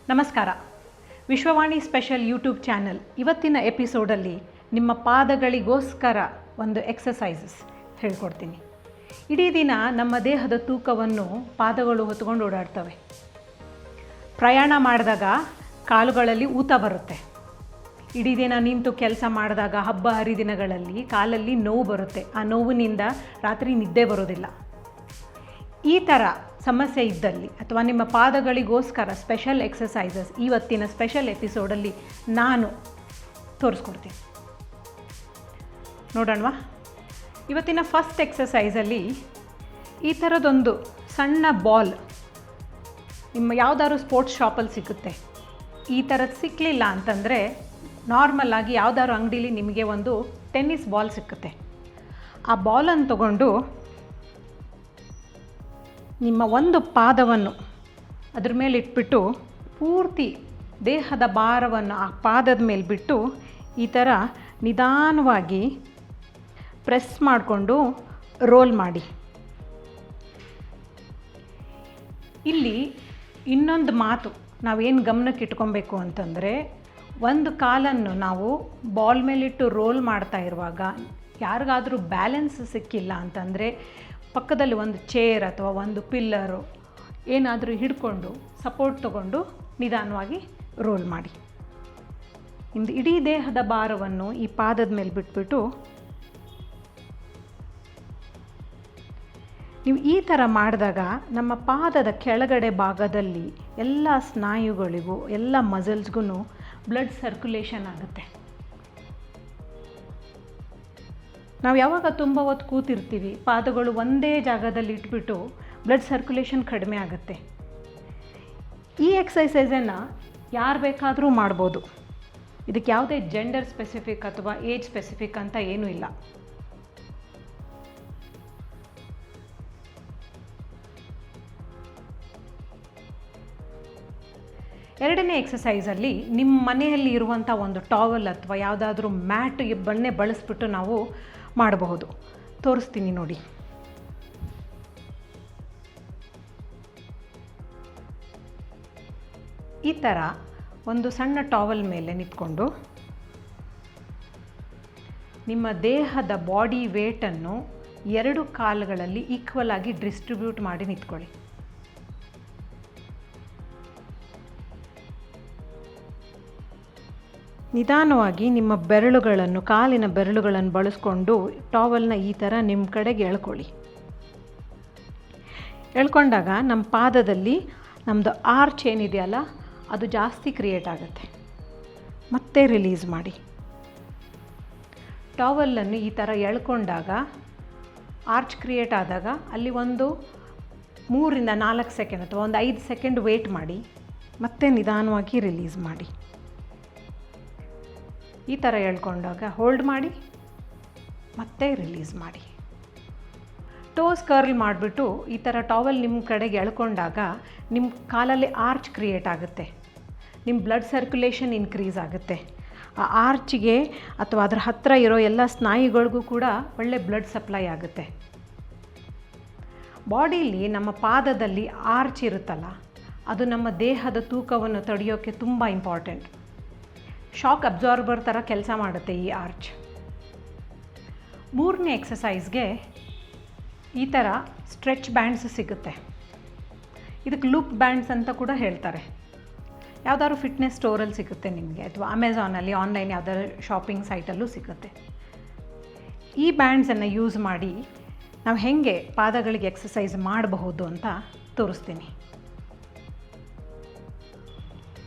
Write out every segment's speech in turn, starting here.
ನಮಸ್ಕಾರ. Vishwavani special YouTube channel ಇವತ್ತಿನ ಎಪಿಸೋಡಲ್ಲಿ ನಿಮ್ಮ ಪಾದಗಳಿಗೋಸ್ಕರ ಒಂದು ಎಕ್ಸಸೈಸಸ್ ಹೇಳ್ಕೊಡ್ತೀನಿ. ಇಡೀ ದಿನ ನಮ್ಮ ದೇಹದ ತೂಕವನ್ನು ಪಾದಗಳು ಹೊತ್ಕೊಂಡು ಓಡಾಡ್ತವೆ. ಪ್ರಯಾಣ ಮಾಡಿದಾಗ ಕಾಲುಗಳಲ್ಲಿ ಊತ ಬರುತ್ತೆ. ಇಡೀ ದಿನ ನಿಂತು ಕೆಲಸ ಮಾಡಿದಾಗ ಹಬ್ಬ ಹರಿದಿನಗಳಲ್ಲಿ ಕಾಲಲ್ಲಿ ನೋವು ಬರುತ್ತೆ. ಆ ನೋವಿನಿಂದ ರಾತ್ರಿ ನಿದ್ದೆ ಬರೋದಿಲ್ಲ. ಈ ಥರ ಸಮಸ್ಯೆ ಇದ್ದಲ್ಲಿ ಅಥವಾ ನಿಮ್ಮ ಪಾದಗಳಿಗೋಸ್ಕರ ಸ್ಪೆಷಲ್ ಎಕ್ಸಸೈಸಸ್ ಇವತ್ತಿನ ಸ್ಪೆಷಲ್ ಎಪಿಸೋಡಲ್ಲಿ ನಾನು ತೋರಿಸ್ಕೊಡ್ತೀನಿ. ನೋಡೋಣವಾ? ಇವತ್ತಿನ ಫಸ್ಟ್ ಎಕ್ಸಸೈಸಲ್ಲಿ ಈ ಥರದೊಂದು ಸಣ್ಣ ಬಾಲ್ ನಿಮ್ಮ ಯಾವುದಾದ್ರು ಸ್ಪೋರ್ಟ್ಸ್ ಶಾಪಲ್ಲಿ ಸಿಗುತ್ತೆ. ಈ ಥರದ್ದು ಸಿಕ್ಕಲಿಲ್ಲ ಅಂತಂದರೆ ನಾರ್ಮಲ್ಲಾಗಿ ಯಾವುದಾದ್ರು ಅಂಗಡೀಲಿ ನಿಮಗೆ ಒಂದು ಟೆನ್ನಿಸ್ ಬಾಲ್ ಸಿಕ್ಕುತ್ತೆ. ಆ ಬಾಲನ್ನು ತಗೊಂಡು ನಿಮ್ಮ ಒಂದು ಪಾದವನ್ನು ಅದ್ರ ಮೇಲೆ ಇಟ್ಬಿಟ್ಟು ಪೂರ್ತಿ ದೇಹದ ಭಾರವನ್ನು ಆ ಪಾದದ ಮೇಲೆ ಬಿಟ್ಟು ಈ ಥರ ನಿಧಾನವಾಗಿ ಪ್ರೆಸ್ ಮಾಡಿಕೊಂಡು ರೋಲ್ ಮಾಡಿ. ಇಲ್ಲಿ ಇನ್ನೊಂದು ಮಾತು ನಾವೇನು ಗಮನಕ್ಕೆ ಇಟ್ಕೊಬೇಕು ಅಂತಂದರೆ, ಒಂದು ಕಾಲನ್ನು ನಾವು ಬಾಲ್ ಮೇಲಿಟ್ಟು ರೋಲ್ ಮಾಡ್ತಾ ಇರುವಾಗ ಯಾರಿಗಾದರೂ ಬ್ಯಾಲೆನ್ಸ್ ಸಿಕ್ಕಿಲ್ಲ ಅಂತಂದರೆ ಪಕ್ಕದಲ್ಲಿ ಒಂದು ಚೇರ್ ಅಥವಾ ಒಂದು ಪಿಲ್ಲರು ಏನಾದರೂ ಹಿಡ್ಕೊಂಡು ಸಪೋರ್ಟ್ ತಗೊಂಡು ನಿಧಾನವಾಗಿ ರೋಲ್ ಮಾಡಿ. ಇಂದು ಇಡೀ ದೇಹದ ಭಾರವನ್ನು ಈ ಪಾದದ ಮೇಲೆ ಬಿಟ್ಬಿಟ್ಟು ನೀವು ಈ ಥರ ಮಾಡಿದಾಗ ನಮ್ಮ ಪಾದದ ಕೆಳಗಡೆ ಭಾಗದಲ್ಲಿ ಎಲ್ಲ ಸ್ನಾಯುಗಳಿಗೂ ಎಲ್ಲ ಮಸಲ್ಸ್ಗೂ ಬ್ಲಡ್ ಸರ್ಕ್ಯುಲೇಷನ್ ಆಗುತ್ತೆ. ನಾವು ಯಾವಾಗ ತುಂಬ ಹೊತ್ತು ಕೂತಿರ್ತೀವಿ, ಪಾದಗಳು ಒಂದೇ ಜಾಗದಲ್ಲಿ ಇಟ್ಬಿಟ್ಟು ಬ್ಲಡ್ ಸರ್ಕ್ಯುಲೇಷನ್ ಕಡಿಮೆ ಆಗುತ್ತೆ. ಈ ಎಕ್ಸಸೈಸನ್ನು ಯಾರು ಬೇಕಾದರೂ ಮಾಡ್ಬೋದು. ಇದಕ್ಕೆ ಯಾವುದೇ ಜೆಂಡರ್ ಸ್ಪೆಸಿಫಿಕ್ ಅಥವಾ ಏಜ್ ಸ್ಪೆಸಿಫಿಕ್ ಅಂತ ಏನೂ ಇಲ್ಲ. ಎರಡನೇ ಎಕ್ಸಸೈಸಲ್ಲಿ ನಿಮ್ಮ ಮನೆಯಲ್ಲಿ ಇರುವಂಥ ಒಂದು ಟಾವಲ್ ಅಥವಾ ಯಾವುದಾದ್ರೂ ಮ್ಯಾಟ್ ಬಣ್ಣೆ ಬಳಸ್ಬಿಟ್ಟು ನಾವು ಮಾಡಬಹುದು. ತೋರಿಸ್ತೀನಿ ನೋಡಿ. ಈ ಥರ ಒಂದು ಸಣ್ಣ ಟಾವಲ್ ಮೇಲೆ ನಿಂತ್ಕೊಂಡು ನಿಮ್ಮ ದೇಹದ ಬಾಡಿ ವೇಟನ್ನು ಎರಡು ಕಾಲುಗಳಲ್ಲಿ ಈಕ್ವಲ್ ಆಗಿ ಡಿಸ್ಟ್ರಿಬ್ಯೂಟ್ ಮಾಡಿ ನಿಂತ್ಕೊಳ್ಳಿ. ನಿಧಾನವಾಗಿ ನಿಮ್ಮ ಬೆರಳುಗಳನ್ನು, ಕಾಲಿನ ಬೆರಳುಗಳನ್ನು ಬಳಸ್ಕೊಂಡು ಟಾವಲ್ನ ಈ ಥರ ನಿಮ್ಮ ಕಡೆಗೆ ಎಳ್ಕೊಳ್ಳಿ. ಎಳ್ಕೊಂಡಾಗ ನಮ್ಮ ಪಾದದಲ್ಲಿ ನಮ್ಮದು ಆರ್ಚ್ ಏನಿದೆಯಲ್ಲ ಅದು ಜಾಸ್ತಿ ಕ್ರಿಯೇಟ್ ಆಗುತ್ತೆ. ಮತ್ತೆ ರಿಲೀಸ್ ಮಾಡಿ. ಟಾವಲನ್ನು ಈ ಥರ ಎಳ್ಕೊಂಡಾಗ ಆರ್ಚ್ ಕ್ರಿಯೇಟ್ ಆದಾಗ ಅಲ್ಲಿ ಒಂದು 3 ರಿಂದ 4 ಸೆಕೆಂಡ್ ಅಥವಾ ಒಂದು 5 ಸೆಕೆಂಡ್ ವೇಟ್ ಮಾಡಿ, ಮತ್ತೆ ನಿಧಾನವಾಗಿ ರಿಲೀಸ್ ಮಾಡಿ. ಈ ಥರ ಎಳ್ಕೊಂಡಾಗ ಹೋಲ್ಡ್ ಮಾಡಿ ಮತ್ತೆ ರಿಲೀಸ್ ಮಾಡಿ. ಟೋಸ್ ಕರ್ಲ್ ಮಾಡಿಬಿಟ್ಟು ಈ ಥರ ಟಾವಲ್ ನಿಮ್ಮ ಕಡೆಗೆ ಎಳ್ಕೊಂಡಾಗ ನಿಮ್ಮ ಕಾಲಲ್ಲಿ ಆರ್ಚ್ ಕ್ರಿಯೇಟ್ ಆಗುತ್ತೆ. ನಿಮ್ಮ ಬ್ಲಡ್ ಸರ್ಕ್ಯುಲೇಷನ್ ಇನ್ಕ್ರೀಸ್ ಆಗುತ್ತೆ. ಆ ಆರ್ಚ್ಗೆ ಅಥವಾ ಅದರ ಹತ್ತಿರ ಇರೋ ಎಲ್ಲ ಸ್ನಾಯುಗಳಿಗೂ ಕೂಡ ಒಳ್ಳೆ ಬ್ಲಡ್ ಸಪ್ಲೈ ಆಗುತ್ತೆ. ಬಾಡಿಲಿ ನಮ್ಮ ಪಾದದಲ್ಲಿ ಆರ್ಚ್ ಇರುತ್ತಲ್ಲ, ಅದು ನಮ್ಮ ದೇಹದ ತೂಕವನ್ನು ತಡೆಯೋಕ್ಕೆ ತುಂಬ ಇಂಪಾರ್ಟೆಂಟ್. ಶಾಕ್ ಅಬ್ಸಾರ್ಬರ್ ಥರ ಕೆಲಸ ಮಾಡುತ್ತೆ ಈ ಆರ್ಚ್. ಮೂರನೇ ಎಕ್ಸಸೈಸ್ಗೆ ಈ ಥರ ಸ್ಟ್ರೆಚ್ ಬ್ಯಾಂಡ್ಸ್ ಸಿಗುತ್ತೆ. ಇದಕ್ಕೆ ಲೂಪ್ ಬ್ಯಾಂಡ್ಸ್ ಅಂತ ಕೂಡ ಹೇಳ್ತಾರೆ. ಯಾವುದಾದ್ರು ಫಿಟ್ನೆಸ್ ಸ್ಟೋರಲ್ಲಿ ಸಿಗುತ್ತೆ ನಿಮಗೆ, ಅಥವಾ ಅಮೆಝಾನಲ್ಲಿ ಆನ್ಲೈನ್ ಯಾವುದಾದ್ರು ಶಾಪಿಂಗ್ ಸೈಟಲ್ಲೂ ಸಿಗುತ್ತೆ. ಈ ಬ್ಯಾಂಡ್ಸನ್ನು ಯೂಸ್ ಮಾಡಿ ನಾವು ಹೇಗೆ ಪಾದಗಳಿಗೆ ಎಕ್ಸಸೈಸ್ ಮಾಡಬಹುದು ಅಂತ ತೋರಿಸ್ತೀನಿ.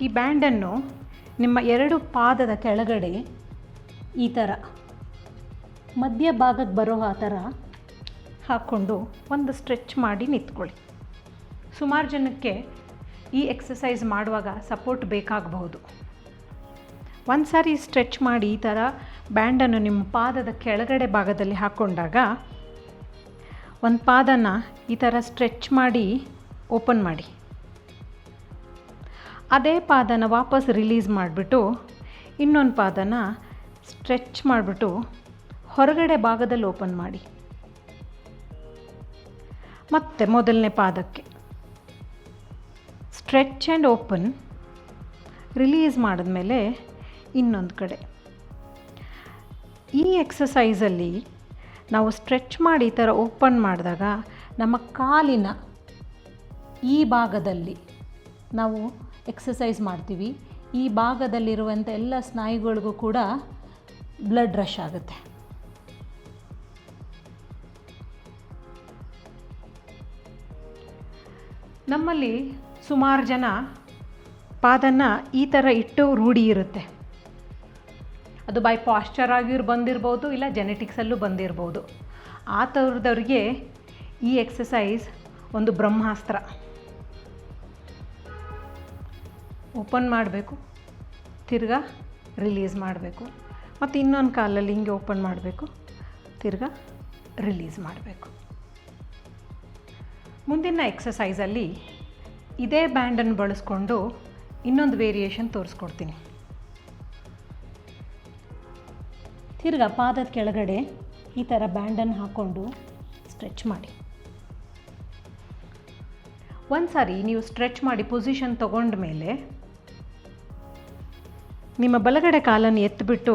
ಈ ಬ್ಯಾಂಡನ್ನು ನಿಮ್ಮ 2 ಪಾದದ ಕೆಳಗಡೆ ಈ ಥರ ಮಧ್ಯಭಾಗಕ್ಕೆ ಬರೋ ಆ ಥರ ಹಾಕ್ಕೊಂಡು ಒಂದು ಸ್ಟ್ರೆಚ್ ಮಾಡಿ ನಿಂತ್ಕೊಳ್ಳಿ. ಸುಮಾರು ಜನಕ್ಕೆ ಈ ಎಕ್ಸಸೈಸ್ ಮಾಡುವಾಗ ಸಪೋರ್ಟ್ ಬೇಕಾಗಬಹುದು. ಒಂದು ಸಾರಿ ಸ್ಟ್ರೆಚ್ ಮಾಡಿ ಈ ಥರ ಬ್ಯಾಂಡನ್ನು ನಿಮ್ಮ ಪಾದದ ಕೆಳಗಡೆ ಭಾಗದಲ್ಲಿ ಹಾಕ್ಕೊಂಡಾಗ ಒಂದು ಪಾದನ ಈ ಥರ ಸ್ಟ್ರೆಚ್ ಮಾಡಿ ಓಪನ್ ಮಾಡಿ, ಅದೇ ಪಾದನ ವಾಪಸ್ ರಿಲೀಸ್ ಮಾಡಿಬಿಟ್ಟು ಇನ್ನೊಂದು ಪಾದನ ಸ್ಟ್ರೆಚ್ ಮಾಡಿಬಿಟ್ಟು ಹೊರಗಡೆ ಭಾಗದಲ್ಲಿ ಓಪನ್ ಮಾಡಿ. ಮತ್ತು ಮೊದಲನೇ ಪಾದಕ್ಕೆ ಸ್ಟ್ರೆಚ್ ಆ್ಯಂಡ್ ಓಪನ್, ರಿಲೀಸ್ ಮಾಡಿದ್ಮೇಲೆ ಇನ್ನೊಂದು ಕಡೆ. ಈ ಎಕ್ಸಸೈಸಲ್ಲಿ ನಾವು ಸ್ಟ್ರೆಚ್ ಮಾಡಿ ಈ ಥರ ಓಪನ್ ಮಾಡಿದಾಗ ನಮ್ಮ ಕಾಲಿನ ಈ ಭಾಗದಲ್ಲಿ ನಾವು ಎಕ್ಸಸೈಸ್ ಮಾಡ್ತೀವಿ. ಈ ಭಾಗದಲ್ಲಿರುವಂಥ ಎಲ್ಲ ಸ್ನಾಯುಗಳಿಗೂ ಕೂಡ ಬ್ಲಡ್ ರಶ್ ಆಗುತ್ತೆ. ನಮ್ಮಲ್ಲಿ ಸುಮಾರು ಜನ ಪಾದನ ಈ ಥರ ಇಟ್ಟು ರೂಢಿ ಇರುತ್ತೆ. ಅದು ಬೈ ಪಾಶ್ಚರ್ ಬಂದಿರ್ಬೋದು, ಇಲ್ಲ ಜೆನೆಟಿಕ್ಸಲ್ಲೂ ಬಂದಿರ್ಬೋದು. ಆ ಥರದವ್ರಿಗೆ ಈ ಎಕ್ಸಸೈಸ್ ಒಂದು ಬ್ರಹ್ಮಾಸ್ತ್ರ. ಓಪನ್ ಮಾಡಬೇಕು, ತಿರ್ಗಾ ರಿಲೀಸ್ ಮಾಡಬೇಕು, ಮತ್ತು ಇನ್ನೊಂದು ಕಾಲಲ್ಲಿ ಹಿಂಗೆ ಓಪನ್ ಮಾಡಬೇಕು, ತಿರ್ಗಾ ರಿಲೀಸ್ ಮಾಡಬೇಕು. ಮುಂದಿನ ಎಕ್ಸಸೈಸಲ್ಲಿ ಇದೇ ಬ್ಯಾಂಡನ್ನು ಬಳಸ್ಕೊಂಡು ಇನ್ನೊಂದು ವೇರಿಯೇಷನ್ ತೋರಿಸ್ಕೊಡ್ತೀನಿ. ತಿರ್ಗಾ ಪಾದದ ಕೆಳಗಡೆ ಈ ಥರ ಬ್ಯಾಂಡನ್ನು ಹಾಕ್ಕೊಂಡು ಸ್ಟ್ರೆಚ್ ಮಾಡಿ. ಒಂದು ಸಾರಿ ನೀವು ಸ್ಟ್ರೆಚ್ ಮಾಡಿ ಪೊಸಿಷನ್ ತಗೊಂಡ ಮೇಲೆ ನಿಮ್ಮ ಬಲಗಡೆ ಕಾಲನ್ನು ಎತ್ತಿಬಿಟ್ಟು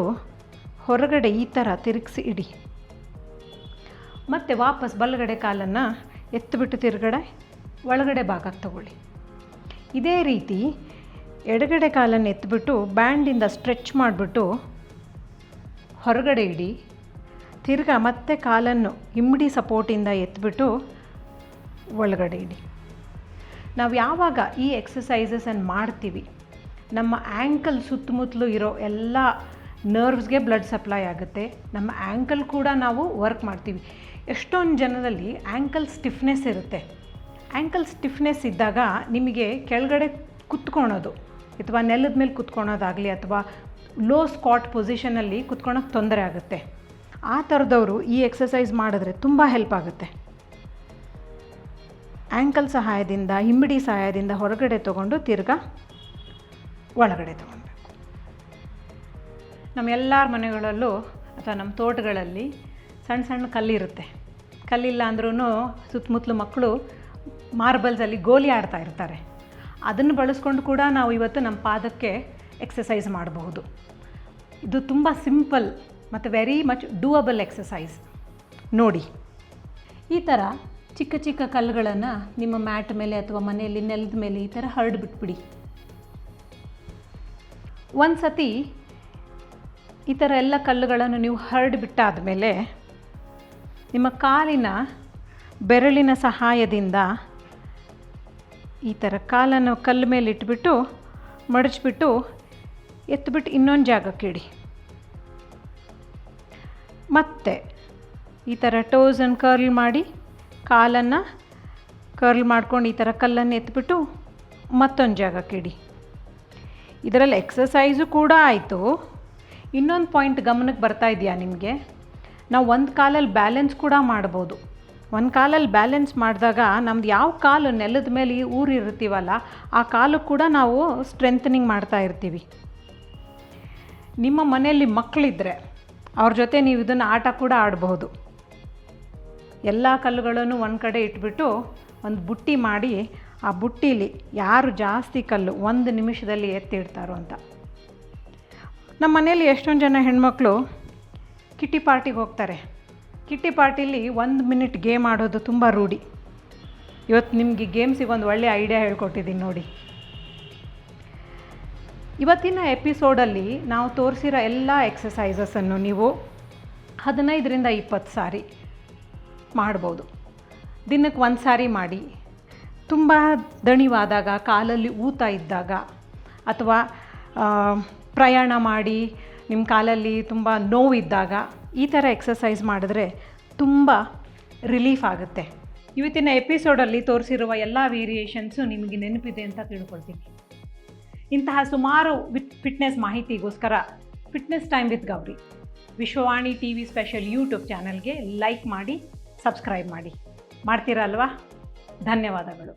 ಹೊರಗಡೆ ಈ ಥರ ತಿರುಗಿಸಿ ಇಡಿ. ಮತ್ತು ವಾಪಸ್ ಬಲಗಡೆ ಕಾಲನ್ನು ಎತ್ತಿಬಿಟ್ಟು ತಿರುಗಡೆ ಒಳಗಡೆ ಭಾಗಕ್ಕೆ ತಗೊಳ್ಳಿ. ಇದೇ ರೀತಿ ಎಡಗಡೆ ಕಾಲನ್ನು ಎತ್ತಿಬಿಟ್ಟು ಬ್ಯಾಂಡಿಂದ ಸ್ಟ್ರೆಚ್ ಮಾಡಿಬಿಟ್ಟು ಹೊರಗಡೆ ಇಡಿ. ತಿರ್ಗಾ ಮತ್ತೆ ಕಾಲನ್ನು ಇಮ್ಮಡಿ ಸಪೋರ್ಟಿಂದ ಎತ್ತಿಬಿಟ್ಟು ಒಳಗಡೆ ಇಡಿ. ನಾವು ಯಾವಾಗ ಈ ಎಕ್ಸಸೈಸಸನ್ನು ಮಾಡ್ತೀವಿ, ನಮ್ಮ ಆ್ಯಂಕಲ್ ಸುತ್ತಮುತ್ತಲೂ ಇರೋ ಎಲ್ಲ ನರ್ವ್ಸ್ಗೆ ಬ್ಲಡ್ ಸಪ್ಲೈ ಆಗುತ್ತೆ. ನಮ್ಮ ಆ್ಯಂಕಲ್ ಕೂಡ ನಾವು ವರ್ಕ್ ಮಾಡ್ತೀವಿ. ಎಷ್ಟೊಂದು ಜನರಲ್ಲಿ ಆ್ಯಂಕಲ್ ಸ್ಟಿಫ್ನೆಸ್ ಇರುತ್ತೆ. ಆ್ಯಂಕಲ್ ಸ್ಟಿಫ್ನೆಸ್ ಇದ್ದಾಗ ನಿಮಗೆ ಕೆಳಗಡೆ ಕುತ್ಕೊಳೋದು ಅಥವಾ ನೆಲದ ಮೇಲೆ ಕುತ್ಕೊಳೋದಾಗಲಿ ಅಥವಾ ಲೋ ಸ್ಕ್ವಾಟ್ ಪೊಸಿಷನಲ್ಲಿ ಕುತ್ಕೊಳೋಕ್ಕೆ ತೊಂದರೆ ಆಗುತ್ತೆ. ಆ ಥರದವರು ಈ ಎಕ್ಸಸೈಸ್ ಮಾಡಿದ್ರೆ ತುಂಬ ಹೆಲ್ಪ್ ಆಗುತ್ತೆ. ಆ್ಯಂಕಲ್ ಸಹಾಯದಿಂದ, ಹಿಮ್ಮಡಿ ಸಹಾಯದಿಂದ ಹೊರಗಡೆ ತೊಗೊಂಡು ತಿರ್ಗಾ ಒಳಗಡೆ ತೊಗೊಳ್ಬೇಕು. ನಮ್ಮ ಎಲ್ಲರ ಮನೆಗಳಲ್ಲೂ ಅಥವಾ ನಮ್ಮ ತೋಟಗಳಲ್ಲಿ ಸಣ್ಣ ಸಣ್ಣ ಕಲ್ಲಿರುತ್ತೆ. ಕಲ್ಲಿಲ್ಲ ಅಂದ್ರೂ ಸುತ್ತಮುತ್ತಲು ಮಕ್ಕಳು ಮಾರ್ಬಲ್ಸಲ್ಲಿ ಗೋಲಿ ಆಡ್ತಾ ಇರ್ತಾರೆ. ಅದನ್ನು ಬಳಸ್ಕೊಂಡು ಕೂಡ ನಾವು ಇವತ್ತು ನಮ್ಮ ಪಾದಕ್ಕೆ ಎಕ್ಸಸೈಸ್ ಮಾಡಬಹುದು. ಇದು ತುಂಬ ಸಿಂಪಲ್ ಮತ್ತು ವೆರಿ ಮಚ್ ಡೂಯಬಲ್ ಎಕ್ಸಸೈಸ್. ನೋಡಿ, ಈ ಥರ ಚಿಕ್ಕ ಚಿಕ್ಕ ಕಲ್ಲುಗಳನ್ನು ನಿಮ್ಮ ಮ್ಯಾಟ್ ಮೇಲೆ ಅಥವಾ ಮನೆಯಲ್ಲಿ ನೆಲದ ಮೇಲೆ ಈ ಥರ ಹರಡ್ಬಿಟ್ಬಿಡಿ. ಒಂದು ಸತಿ ಈ ಥರ ಎಲ್ಲ ಕಲ್ಲುಗಳನ್ನು ನೀವು ಹರಡಿಬಿಟ್ಟಾದ ಮೇಲೆ ನಿಮ್ಮ ಕಾಲಿನ ಬೆರಳಿನ ಸಹಾಯದಿಂದ ಈ ಥರ ಕಾಲನ್ನು ಕಲ್ಲು ಮೇಲೆ ಇಟ್ಬಿಟ್ಟು ಮಡಚಿಬಿಟ್ಟು ಎತ್ತಿಬಿಟ್ಟು ಇನ್ನೊಂದು ಜಾಗಕ್ಕೆ ಇಡಿ. ಮತ್ತು ಈ ಥರ ಟೋಸನ್ನು ಕರ್ಲ್ ಮಾಡಿ ಕಾಲನ್ನು ಕರ್ಲ್ ಮಾಡ್ಕೊಂಡು ಈ ಥರ ಕಲ್ಲನ್ನು ಎತ್ತಿಬಿಟ್ಟು ಮತ್ತೊಂದು ಜಾಗಕ್ಕೆ ಇಡಿ. ಇದರಲ್ಲಿ ಎಕ್ಸಸೈಸು ಕೂಡ ಆಯಿತು. ಇನ್ನೊಂದು ಪಾಯಿಂಟ್ ಗಮನಕ್ಕೆ ಬರ್ತಾ ಇದೆಯಾ ನಿಮಗೆ? ನಾವು ಒಂದು ಕಾಲಲ್ಲಿ ಬ್ಯಾಲೆನ್ಸ್ ಕೂಡ ಮಾಡ್ಬೋದು. ಒಂದು ಕಾಲಲ್ಲಿ ಬ್ಯಾಲೆನ್ಸ್ ಮಾಡಿದಾಗ ನಮ್ದು ಯಾವ ಕಾಲು ನೆಲದ ಮೇಲೆ ಊರಿರ್ತೀವಲ್ಲ ಆ ಕಾಲು ಕೂಡ ನಾವು ಸ್ಟ್ರೆಂಥನಿಂಗ್ ಮಾಡ್ತಾ ಇರ್ತೀವಿ. ನಿಮ್ಮ ಮನೆಯಲ್ಲಿ ಮಕ್ಕಳಿದ್ದರೆ ಅವ್ರ ಜೊತೆ ನೀವು ಇದನ್ನು ಆಟ ಕೂಡ ಆಡಬಹುದು. ಎಲ್ಲ ಕಲ್ಲುಗಳನ್ನು ಒಂದು ಕಡೆ ಇಟ್ಬಿಟ್ಟು ಒಂದು ಬುಟ್ಟಿ ಮಾಡಿ ಆ ಬುಟ್ಟೀಲಿ ಯಾರು ಜಾಸ್ತಿ ಕಲ್ಲು 1 ನಿಮಿಷದಲ್ಲಿ ಎತ್ತಿಡ್ತಾರೋ ಅಂತ. ನಮ್ಮ ಮನೆಯಲ್ಲಿ ಎಷ್ಟೊಂದು ಜನ ಹೆಣ್ಮಕ್ಳು ಕಿಟ್ಟಿ ಪಾರ್ಟಿಗೆ ಹೋಗ್ತಾರೆ. ಕಿಟ್ಟಿ ಪಾರ್ಟಿಲಿ 1 ಮಿನಿಟ್ ಗೇಮ್ ಆಡೋದು ತುಂಬ ರೂಢಿ. ಇವತ್ತು ನಿಮಗೆ ಗೇಮ್ಸಿಗೆ ಒಂದು ಒಳ್ಳೆಯ ಐಡಿಯಾ ಹೇಳ್ಕೊಟ್ಟಿದ್ದೀನಿ ನೋಡಿ. ಇವತ್ತಿನ ಎಪಿಸೋಡಲ್ಲಿ ನಾವು ತೋರಿಸಿರೋ ಎಲ್ಲ ಎಕ್ಸಸೈಸಸನ್ನು ನೀವು 15ರಿಂದ 20 ಸಾರಿ ಮಾಡ್ಬೋದು. ದಿನಕ್ಕೆ 1 ಸಾರಿ ಮಾಡಿ. ತುಂಬ ದಣಿವಾದಾಗ, ಕಾಲಲ್ಲಿ ಊತ ಇದ್ದಾಗ ಅಥವಾ ಪ್ರಯಾಣ ಮಾಡಿ ನಿಮ್ಮ ಕಾಲಲ್ಲಿ ತುಂಬ ನೋವಿದ್ದಾಗ ಈ ಥರ ಎಕ್ಸಸೈಸ್ ಮಾಡಿದ್ರೆ ತುಂಬ ರಿಲೀಫ್ ಆಗುತ್ತೆ. ಇವತ್ತಿನ ಎಪಿಸೋಡಲ್ಲಿ ತೋರಿಸಿರುವ ಎಲ್ಲ ವೇರಿಯೇಷನ್ಸು ನಿಮಗೆ ನೆನಪಿದೆ ಅಂತ ತಿಳ್ಕೊಳ್ತೀನಿ. ಇಂತಹ ಸುಮಾರು ಫಿಟ್ನೆಸ್ ಮಾಹಿತಿಗೋಸ್ಕರ fitness time with Gowri Vishwavani TV special YouTube ಚಾನಲ್ಗೆ ಲೈಕ್ ಮಾಡಿ, ಸಬ್ಸ್ಕ್ರೈಬ್ ಮಾಡಿ. ಮಾಡ್ತೀರಾ ಅಲ್ವಾ? ಧನ್ಯವಾದಗಳು.